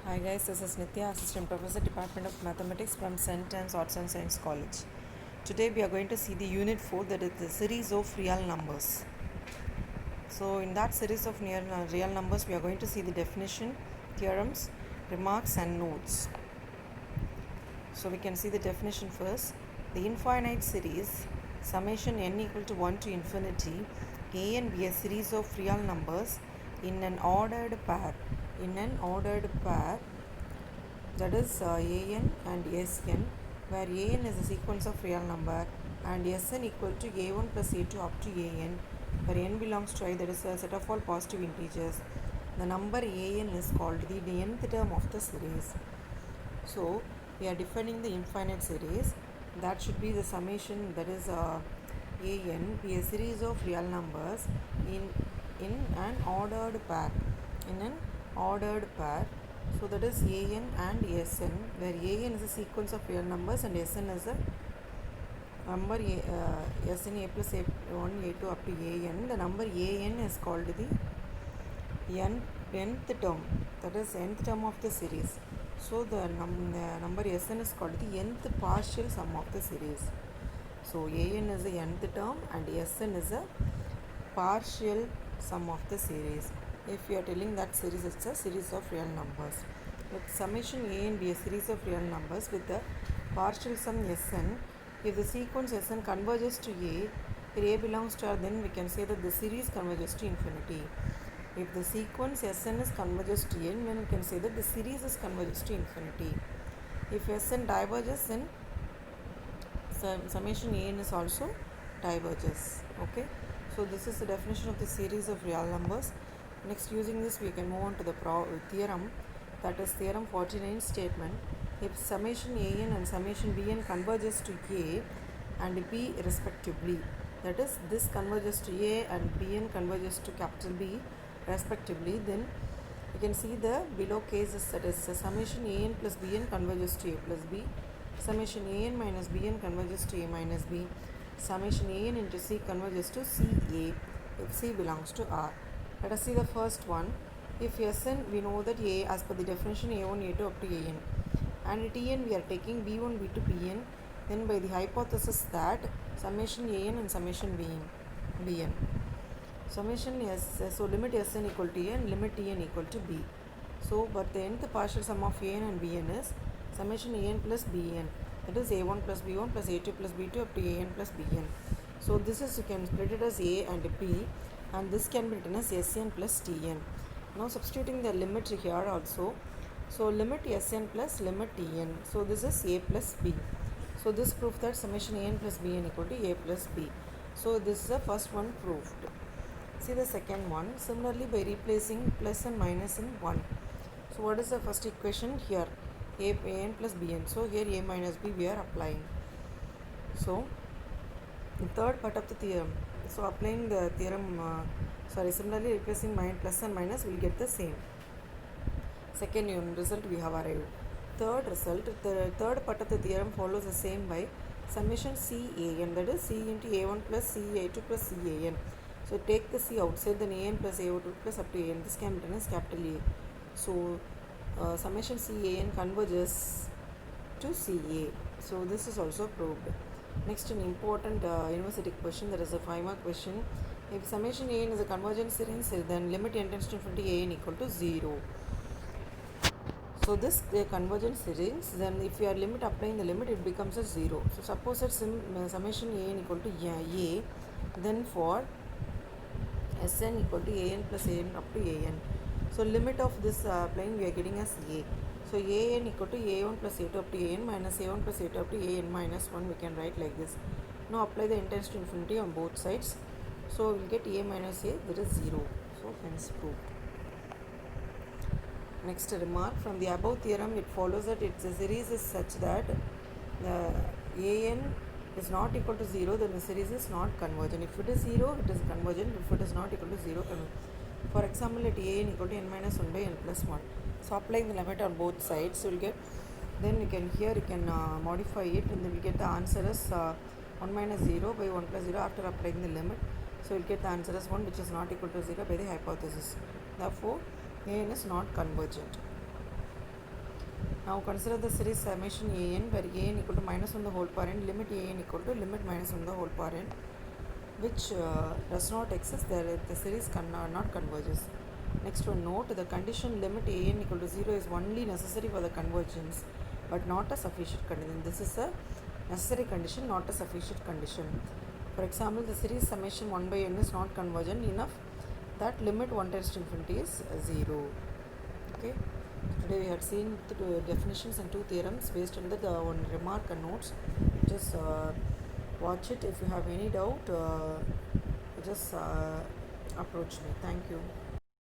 Hi guys, this is Nitya, Assistant Professor, Department of Mathematics from St. Anne's Arts and Science College. Today we are going to see the Unit 4, that is the series of real numbers. So in that series of real numbers, we are going to see the definition, theorems, remarks and notes. So we can see the definition first. The infinite series, summation n equal to 1 to infinity, a and b a series of real numbers in an ordered pair. That is an and sn, where an is a sequence of real number and sn equal to a1 plus a2 up to an, where n belongs to I, that is a set of all positive integers. The number an is called the nth term of the series. So we are defining the infinite series. That should be the summation, that is an be a series of real numbers in an ordered pair. So that is an and sn, where an is a sequence of real numbers and sn is a number sn a plus a1 a2 up to an. The number an is called the nth term, that is nth term of the series. So the number sn is called the nth partial sum of the series. So an is the nth term and sn is a partial sum of the series. If you are telling that series, it's a series of real numbers. Let summation a and be a series of real numbers with the partial sum sn. If the sequence sn converges to a, where a belongs to R, then we can say that the series converges to infinity. If the sequence sn is converges to n, then we can say that the series is converges to infinity. If sn diverges, then summation an is also diverges. Okay, so this is the definition of the series of real numbers. Next, using this, we can move on to the theorem, that is theorem 49 statement. If summation an and summation bn converges to a and b respectively, that is this converges to a and bn converges to capital B respectively, then you can see the below cases, that is summation an plus bn converges to a plus b, summation an minus bn converges to a minus b, summation an into c converges to ca if c belongs to R. Let us see the first one. If sn, we know that a, as per the definition, a1 a2 up to an, and tn we are taking b1 b2 bn, then by the hypothesis that summation an and summation bn, summation so limit sn equal to a and limit tn equal to b. So but the nth partial sum of an and bn is summation an plus bn, that is a1 plus b1 plus a2 plus b2 up to an plus bn. So this is, you can split it as a and b, and this can be written as sn plus tn. Now substituting the limit here also, so limit sn plus limit tn, so this is a plus b. So this proves that summation an plus bn equal to a plus b. So this is the first one proved. See the second one. Similarly, by replacing plus and minus in 1. So what is the first equation here? an plus bn. So here a minus b we are applying. So the third part of the theorem. So applying the theorem, similarly replacing plus and minus, we will get the same. Second result we have arrived. Third result, the third part of the theorem follows the same by summation can, that is c into a1 plus ca2 plus can. So take the c outside, then an plus a2 plus up to an, this can be written as capital A. So summation can converges to ca. So this is also proved. Next, an important university question, that is a 5-mark question. If summation an is a convergent series, then limit n tends to infinity an equal to 0. So this the convergent series, then if you are limit applying the limit, it becomes a 0. So suppose that summation an equal to a, then for sn equal to an plus an up to an. So limit of this applying, we are getting as a. So an equal to a1 plus a2 up to an minus a1 plus a2 up to an minus 1, we can write like this. Now apply the n tends to infinity on both sides. So we will get a minus a, that is 0. So hence proved. Next remark, from the above theorem, it follows that its series is such that the an is not equal to 0, then the series is not convergent. If it is 0, it is convergent. If it is not equal to 0, for example, let an equal to n minus 1 by n plus 1. So applying the limit on both sides, you will get, then you can modify it, and then we get the answer as 1 minus 0 by 1 plus 0 after applying the limit. So we will get the answer as 1, which is not equal to 0 by the hypothesis. Therefore an is not convergent. Now consider the series summation an where an equal to minus 1 the whole power n, limit an equal to limit minus 1 the whole power n, which does not exist, there the series not converges. Next one, note the condition limit an equal to 0 is only necessary for the convergence but not a sufficient condition. This is a necessary condition, not a sufficient condition. For example, the series summation 1 by n is not convergent enough that limit 1 tends to infinity is 0. Okay. Today we had seen the definitions and two theorems based on the one remark and notes. Just watch it. If you have any doubt, just approach me. Thank you.